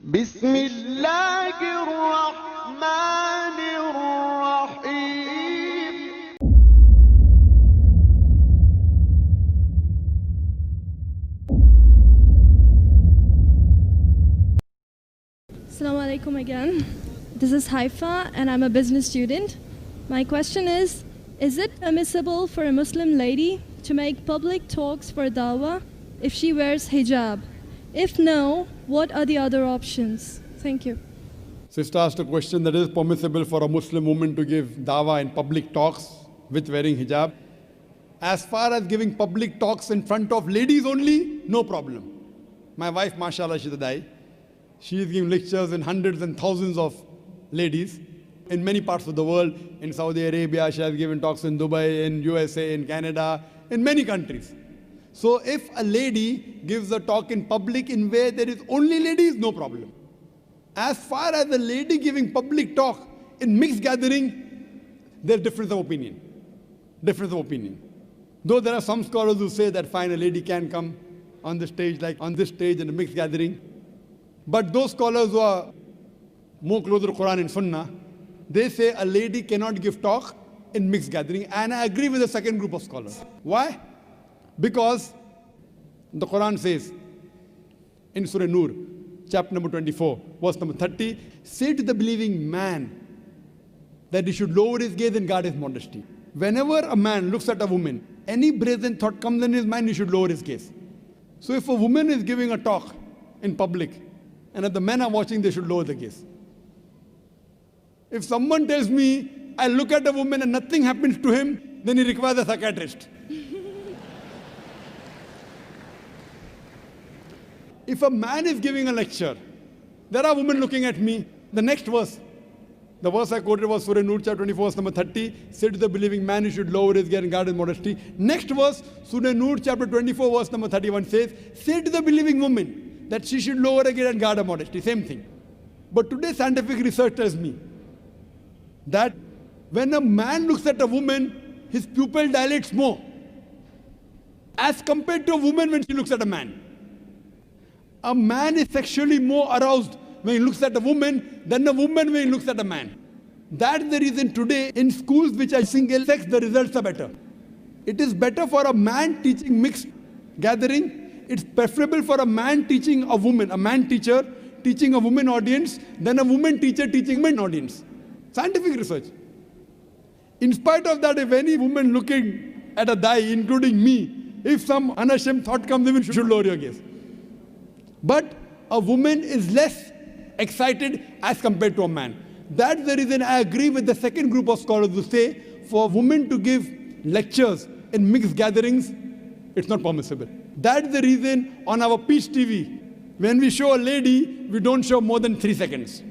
بسم الله الرحمن الرحيم. Assalamu alaikum again. This is Haifa and I'm a business student. My question is it permissible for a Muslim lady to make public talks for dawah if she wears hijab? If no, what are the other options? Thank you. Sister asked a question that is permissible for a Muslim woman to give dawah in public talks with wearing hijab. As far as giving public talks in front of ladies only, no problem. My wife, mashallah, she's a dai. She is giving lectures in hundreds and thousands of ladies in many parts of the world. In Saudi Arabia, she has given talks in Dubai, in USA, in Canada, in many countries. So if a lady gives a talk in public in where there is only ladies, no problem. As far as a lady giving public talk in mixed gathering, there's difference of opinion. Difference of opinion. Though there are some scholars who say that fine, a lady can come on the stage, like on this stage in a mixed gathering. But those scholars who are more closer to Quran and Sunnah, they say a lady cannot give talk in mixed gathering. And I agree with the second group of scholars. Why? Because the Quran says in Surah Nur, chapter number 24, verse number 30, say to the believing man that he should lower his gaze and guard his modesty. Whenever a man looks at a woman, any brazen thought comes in his mind, he should lower his gaze. So if a woman is giving a talk in public, and if the men are watching, they should lower the gaze. If someone tells me, I look at a woman and nothing happens to him, then he requires a psychiatrist. If a man is giving a lecture, there are women looking at me. The next verse, the verse I quoted was Surah Nur, chapter 24, verse number 30. Say to the believing man, he should lower his gaze and guard his modesty. Next verse, Surah Nur, chapter 24, verse number 31 says, say to the believing woman that she should lower her gaze and guard her modesty. Same thing. But today scientific research tells me that when a man looks at a woman, his pupil dilates more as compared to a woman when she looks at a man. A man is sexually more aroused when he looks at a woman than a woman when he looks at a man. That's the reason today in schools which are single sex, the results are better. It is better for a man teaching mixed gathering. It's preferable for a man teaching a woman, a man teacher teaching a woman audience than a woman teacher teaching a men audience. Scientific research. In spite of that, if any woman looking at a dai, including me, if some unashamed thought comes in, you should lower your gaze. But a woman is less excited as compared to a man. That's the reason I agree with the second group of scholars who say for a woman to give lectures in mixed gatherings, it's not permissible. That's the reason on our Peace TV, when we show a lady, we don't show more than 3 seconds.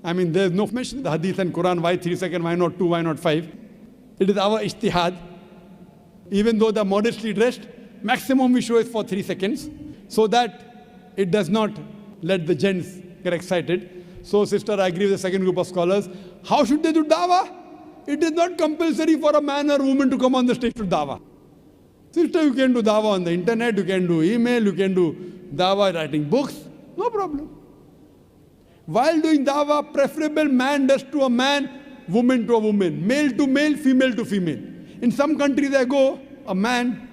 I mean, there's no mention in the Hadith and Quran, why 3 seconds, why not 2, why not 5? It is our ijtihad. Even though they're modestly dressed, maximum we show is for 3 seconds, so that it does not let the gents get excited. So, sister, I agree with the second group of scholars. How should they do dawah? It is not compulsory for a man or woman to come on the stage to dawah. Sister, you can do dawah on the internet, you can do email, you can do dawah writing books, no problem. While doing dawah, preferable man does to a man, woman to a woman, male to male, female to female. In some countries I go, a man,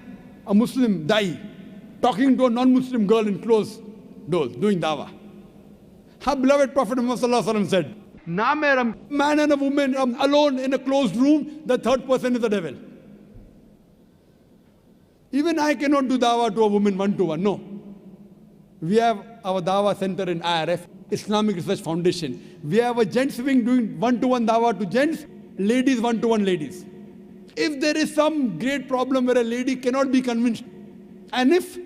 a Muslim dai, talking to a non-Muslim girl in closed doors, doing dawah. Our beloved Prophet Muhammad said, "Na mera man and a woman alone in a closed room, the third person is the devil." Even I cannot do dawah to a woman one-to-one, no. We have our dawah center in IRF, Islamic Research Foundation. We have a gents wing doing one-to-one dawah to gents, ladies one-to-one ladies. If there is some great problem where a lady cannot be convinced, and if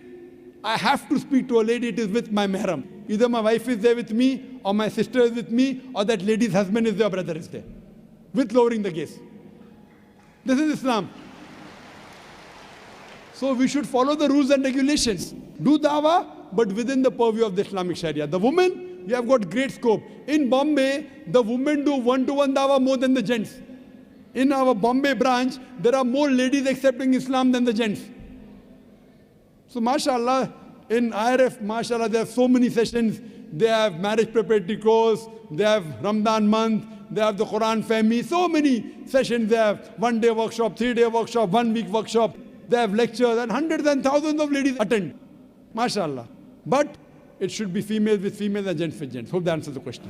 I have to speak to a lady, it is with my mahram. Either my wife is there with me, or my sister is with me, or that lady's husband is there, or brother is there, with lowering the gaze. This is Islam. So we should follow the rules and regulations. Do dawah, but within the purview of the Islamic Sharia. The women, we have got great scope. In Bombay, the women do one-to-one dawah more than the gents. In our Bombay branch, there are more ladies accepting Islam than the gents. So mashallah, in IRF, mashallah, there are so many sessions they have marriage preparatory course, they have Ramadan month, they have the Quran family, so many sessions they have. 1-day workshop, 3-day workshop, 1-week workshop. They have lectures and hundreds and thousands of ladies attend. MashaAllah. But it should be females with females and gents with gents. Hope that answers the question.